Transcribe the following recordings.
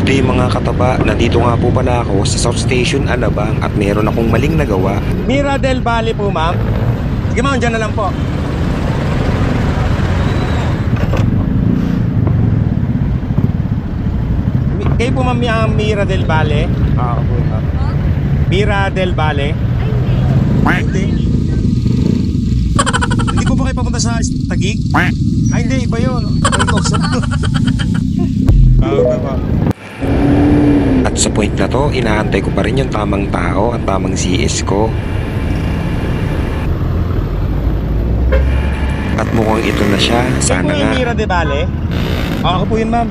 Good day mga kataba, nandito nga po pala ako sa South Station Alabang at meron akong maling nagawa. Mira del Valle po, ma'am. Sige ma'am, dyan na lang po. Kayo po ma'am yung Mira del Valle? Oo po ma'am. Mira del Valle? Ay, hindi. Hindi po ba kayo papunta sa Taguig? Ay, hindi. Iba yun. At sa point na to, inaantay ko pa rin yung tamang tao at tamang CS ko. At mukhang ito na siya. Sana Kayo po nga. yung Mira del Valle? Ako po yun ma'am.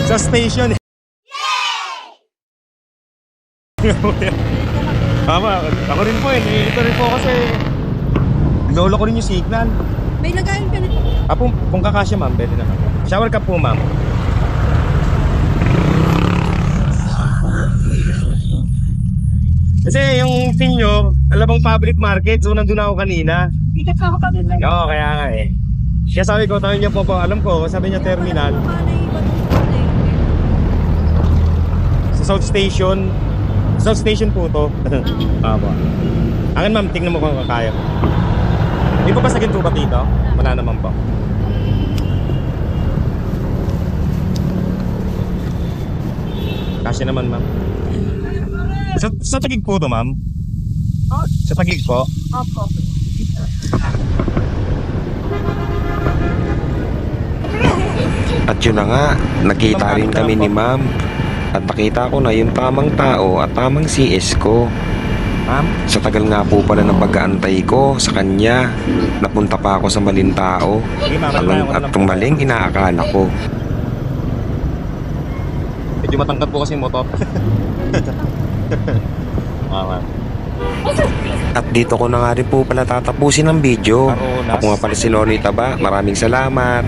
Sa station. Tama, ako rin po eh. Ito rin po kasi lolo ko rin yung signal. May nagayon ka na. Kung kakasya ma'am, pwede naman. Shower ka po ma'am. Kasi yung thing nyo, Alabang Public Market, so nandun ako kanina. Dito ka ako pagod lang. Oo, kaya nga eh. Kaya sabi ko, tayo niya po, alam ko, sabi niya terminal. Sa South Station. South Station po to. Apo. Angin ma'am, tingnan mo kung kaya. Di po ba sa ginto ba dito? Wala naman po. Kasi naman ma'am. Sa Taguig po to ma'am? Oh, Sa Taguig po? opo. At yun na nga, nakita rin kami ni ma'am. At nakita ko na yung tamang tao at tamang CS ko. Ma'am? Sa tagal nga po pala ng pag-aantay ko sa kanya, napunta pa ako sa maling tao. Sige ma'am, At itong maling inaakala ko. medyo matangkad po kasi yung motor. Ma'am. At dito ko na nga rin po pala tatapusin ang video. Ako nga pala si Lonnie Taba. Maraming salamat.